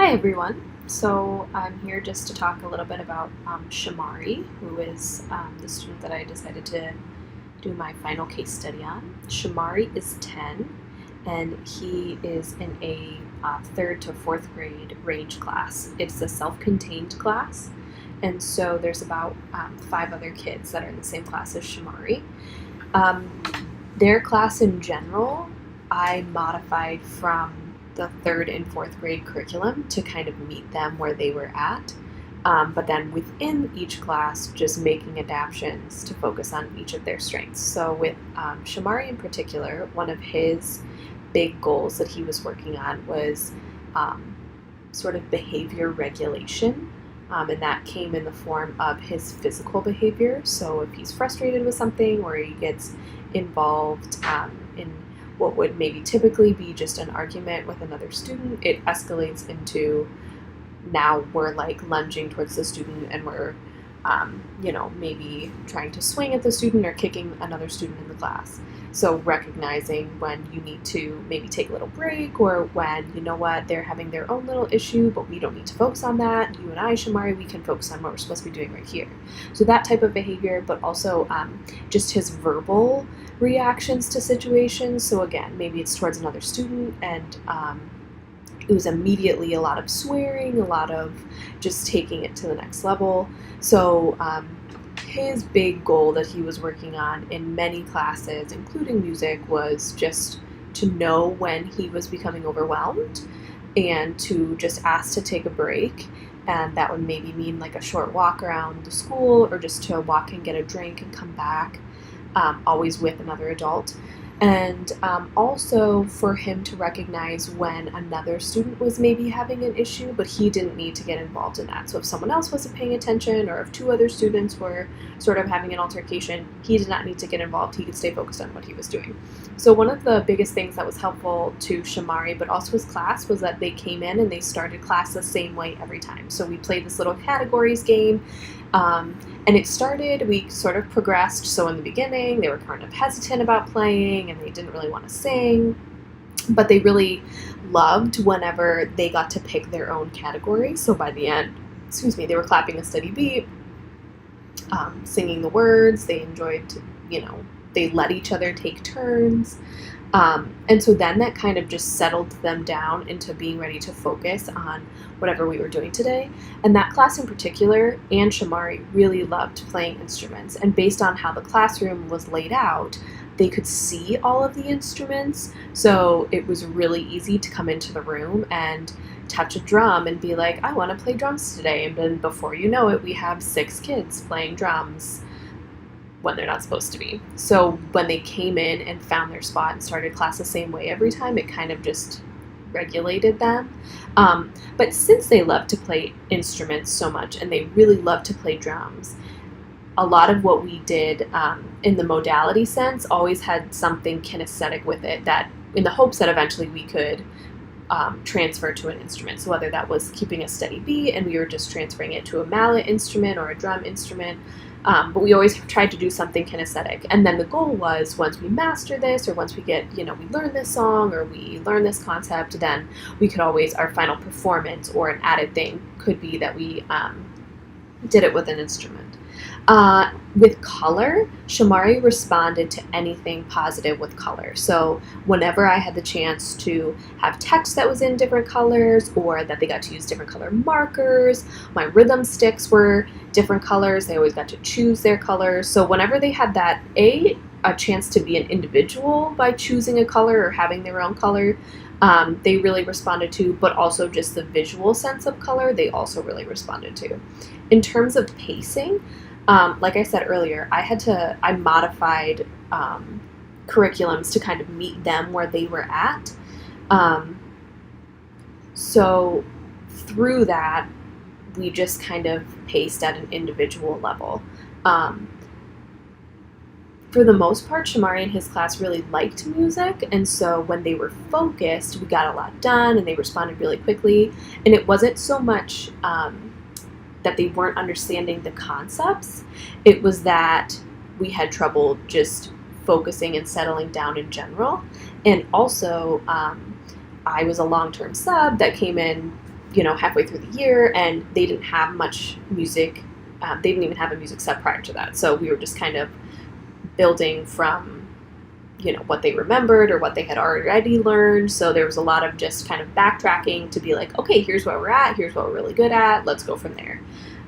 Hi everyone. So I'm here just to talk a little bit about Shamari, who is the student that I decided to do my final case study on. Shamari is 10, and he is in a third to fourth grade range class. It's a self-contained class, and so there's about 5 other kids that are in the same class as Shamari. Their class in general, I modified from the third and fourth grade curriculum to kind of meet them where they were at. But then within each class, just making adaptations to focus on each of their strengths. So with Shamari in particular, one of his big goals that he was working on was sort of behavior regulation. And that came in the form of his physical behavior. So if he's frustrated with something or he gets involved in what would maybe typically be just an argument with another student, it escalates into now we're like lunging towards the student and we're, maybe trying to swing at the student or kicking another student in the class. So recognizing when you need to maybe take a little break or when, you know what, they're having their own little issue, but we don't need to focus on that. You and I, Shamari, we can focus on what we're supposed to be doing right here. So that type of behavior, but also just his verbal reactions to situations. So again, maybe it's towards another student and it was immediately a lot of swearing, a lot of just taking it to the next level. So his big goal that he was working on in many classes, including music, was just to know when he was becoming overwhelmed and to just ask to take a break. And that would maybe mean like a short walk around the school or just to walk and get a drink and come back, always with another adult. And also for him to recognize when another student was maybe having an issue, but he didn't need to get involved in that. So if someone else wasn't paying attention or if 2 other students were sort of having an altercation, he did not need to get involved. He could stay focused on what he was doing. So one of the biggest things that was helpful to Shamari, but also his class, was that they came in and they started class the same way every time. So we played this little categories game. And it started, we sort of progressed. So in the beginning, they were kind of hesitant about playing and they didn't really want to sing, but they really loved whenever they got to pick their own category. So by the end, they were clapping a steady beat, singing the words. They enjoyed, they let each other take turns. And so then that kind of just settled them down into being ready to focus on whatever we were doing today. And that class in particular, and Shamari, really loved playing instruments. And based on how the classroom was laid out, they could see all of the instruments. So it was really easy to come into the room and touch a drum and be like, I want to play drums today. And then before you know it, we have 6 kids playing drums when they're not supposed to be. So when they came in and found their spot and started class the same way every time, it kind of just regulated them. But since they love to play instruments so much and they really love to play drums, a lot of what we did in the modality sense always had something kinesthetic with it, that in the hopes that eventually we could transfer to an instrument. So whether that was keeping a steady beat and we were just transferring it to a mallet instrument or a drum instrument, but we always tried to do something kinesthetic. And then the goal was, once we master this, or once we get, we learn this song, or we learn this concept, then we could always, our final performance or an added thing could be that we did it with an instrument. With color, Shamari responded to anything positive with color. So whenever I had the chance to have text that was in different colors, or that they got to use different color markers, my rhythm sticks were different colors, they always got to choose their colors. So whenever they had that, a chance to be an individual by choosing a color or having their own color, they really responded to, but also just the visual sense of color, they also really responded to. In terms of pacing, like I said earlier, I modified curriculums to kind of meet them where they were at. So through that, we just kind of paced at an individual level. For the most part, Shamari and his class really liked music, and so when they were focused, we got a lot done, and they responded really quickly. And it wasn't so much that they weren't understanding the concepts, it was that we had trouble just focusing and settling down in general. And also, I was a long-term sub that came in halfway through the year, and they didn't have much music. They didn't even have a music set prior to that. So we were just kind of building from, what they remembered or what they had already learned. So there was a lot of just kind of backtracking to be like, okay, here's where we're at. Here's what we're really good at. Let's go from there.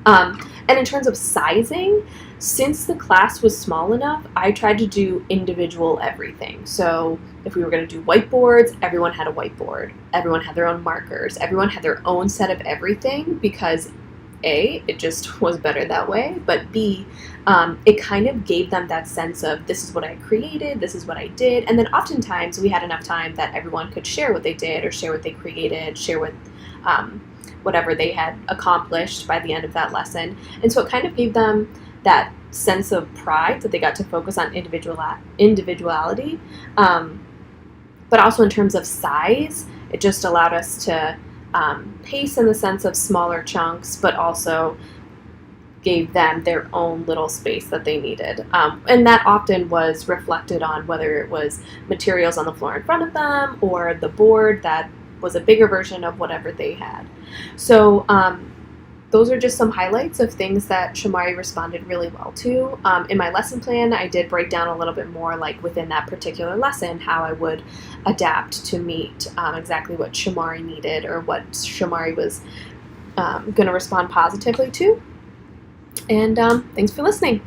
And in terms of sizing, since the class was small enough, I tried to do individual everything. So if we were going to do whiteboards, everyone had a whiteboard. Everyone had their own markers. Everyone had their own set of everything because A, it just was better that way, but B, it kind of gave them that sense of this is what I created, this is what I did, and then oftentimes we had enough time that everyone could share what they did or share what they created, share what whatever they had accomplished by the end of that lesson. And so it kind of gave them that sense of pride that they got to focus on individuality, but also in terms of size, it just allowed us to pace in the sense of smaller chunks, but also gave them their own little space that they needed. And that often was reflected on whether it was materials on the floor in front of them or the board that was a bigger version of whatever they had. So those are just some highlights of things that Shamari responded really well to. In my lesson plan, I did break down a little bit more, like within that particular lesson, how I would adapt to meet exactly what Shamari needed or what Shamari was going to respond positively to. And thanks for listening.